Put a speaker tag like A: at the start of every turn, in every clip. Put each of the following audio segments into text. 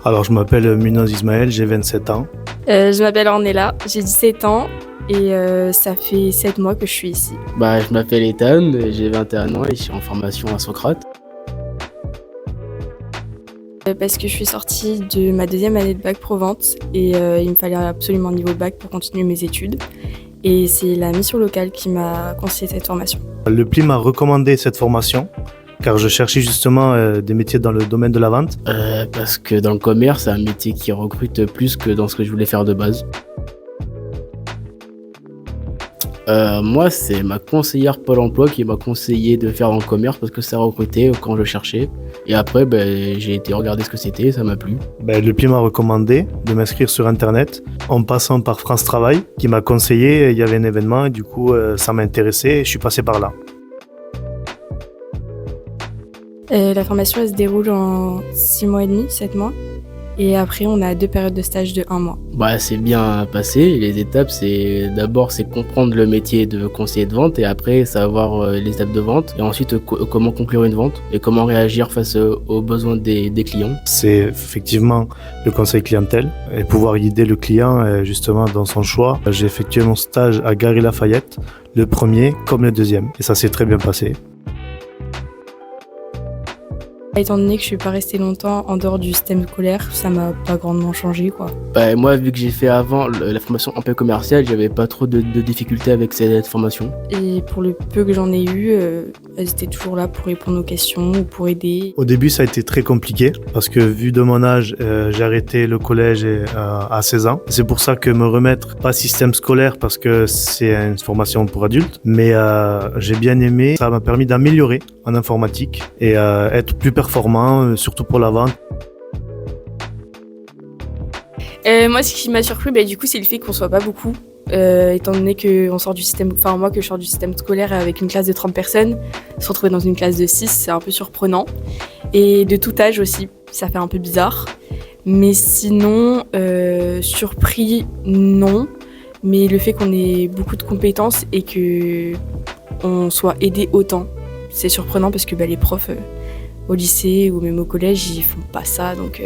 A: Alors, je m'appelle Munoz Ismaël, j'ai 27 ans.
B: Je m'appelle Ornella, j'ai 17 ans et ça fait 7 mois que je suis ici.
C: Je m'appelle Ethan, j'ai 21 ans et je suis en formation à Socrate.
B: Parce que je suis sortie de ma deuxième année de bac pro-vente et il me fallait absolument un niveau bac pour continuer mes études. Et c'est la mission locale qui m'a conseillé cette formation.
A: Le PLI m'a recommandé cette formation car je cherchais justement des métiers dans le domaine de la vente.
C: Parce que dans le commerce, c'est un métier qui recrute plus que dans ce que je voulais faire de base. Moi, c'est ma conseillère Pôle emploi qui m'a conseillé de faire dans le commerce parce que ça recrutait quand je cherchais. Et après, j'ai été regarder ce que c'était, ça m'a plu.
A: Le PLI m'a recommandé de m'inscrire sur Internet en passant par France Travail qui m'a conseillé, il y avait un événement et du coup ça m'a intéressé et je suis passé par là.
B: La formation elle se déroule en 6 mois et demi, 7 mois. Et après, on a 2 périodes de stage de 1 mois.
C: C'est bien passé. Les étapes, d'abord comprendre le métier de conseiller de vente et après savoir les étapes de vente et ensuite comment conclure une vente et comment réagir face aux besoins des clients.
A: C'est effectivement le conseil clientèle et pouvoir guider le client justement dans son choix. J'ai effectué mon stage à Galeries Lafayette, le premier comme le deuxième et ça s'est très bien passé.
B: Étant donné que je suis pas restée longtemps en dehors du système scolaire, ça m'a pas grandement changé, quoi.
C: Moi, vu que j'ai fait avant la formation un peu commerciale, j'avais pas trop de difficultés avec cette formation.
B: Et pour le peu que j'en ai eu, elles étaient toujours là pour répondre aux questions ou pour aider.
A: Au début, ça a été très compliqué parce que vu de mon âge, j'ai arrêté le collège à 16 ans. C'est pour ça que me remettre, pas système scolaire parce que c'est une formation pour adultes, mais j'ai bien aimé. Ça m'a permis d'améliorer en informatique et être plus performant, surtout pour la vente.
B: Moi, ce qui m'a surpris, du coup, c'est le fait qu'on soit pas beaucoup. Étant donné qu'on sort du système, moi que je sors du système scolaire avec une classe de 30 personnes, se retrouver dans une classe de 6, c'est un peu surprenant. Et de tout âge aussi, ça fait un peu bizarre. Mais sinon, surpris, non. Mais le fait qu'on ait beaucoup de compétences et qu'on soit aidé autant, c'est surprenant parce que les profs au lycée ou même au collège, ils font pas ça. Donc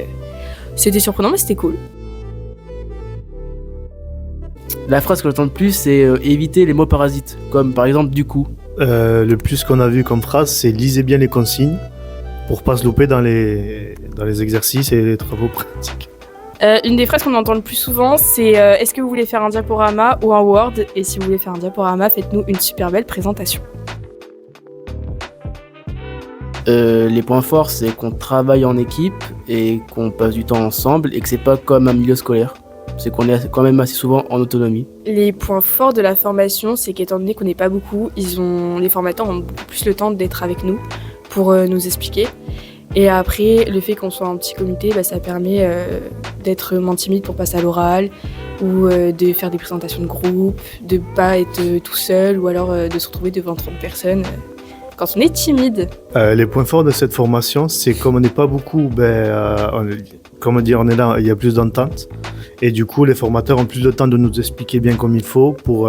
B: c'était surprenant, mais c'était cool.
C: La phrase que j'entends le plus, c'est éviter les mots parasites, comme par exemple du coup.
A: Le plus qu'on a vu comme phrase, c'est lisez bien les consignes pour pas se louper dans les exercices et les travaux pratiques.
B: Une des phrases qu'on entend le plus souvent, c'est est-ce que vous voulez faire un diaporama ou un Word? Et si vous voulez faire un diaporama, faites-nous une super belle présentation.
C: Les points forts, c'est qu'on travaille en équipe et qu'on passe du temps ensemble et que c'est pas comme un milieu scolaire. C'est qu'on est quand même assez souvent en autonomie.
B: Les points forts de la formation, c'est qu'étant donné qu'on n'est pas beaucoup, les formateurs ont beaucoup plus le temps d'être avec nous pour nous expliquer. Et après, le fait qu'on soit en petit comité, ça permet d'être moins timide pour passer à l'oral ou de faire des présentations de groupe, de pas être tout seul ou alors de se retrouver devant 30 personnes. Quand on est timide.
A: Les points forts de cette formation, c'est comme on n'est pas beaucoup, on est là, il y a plus d'entente. Et du coup, les formateurs ont plus de temps de nous expliquer bien comme il faut pour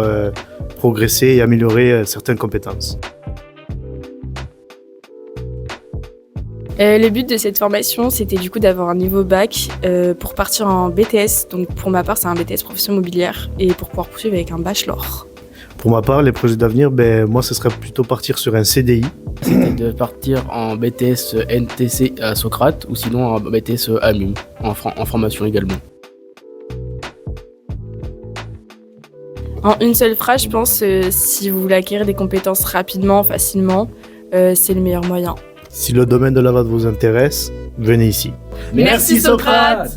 A: progresser et améliorer certaines compétences.
B: Le but de cette formation, c'était du coup d'avoir un niveau bac pour partir en BTS. Donc pour ma part, c'est un BTS profession immobilière et pour pouvoir poursuivre avec un bachelor.
A: Pour ma part, les projets d'avenir, moi, ce serait plutôt partir sur un CDI.
C: C'était de partir en BTS NTC à Socrate ou sinon en BTS AMUM, en formation également.
B: En une seule phrase, je pense, si vous voulez acquérir des compétences rapidement, facilement, c'est le meilleur moyen.
A: Si le domaine de la vente vous intéresse, venez ici.
C: Merci Socrate!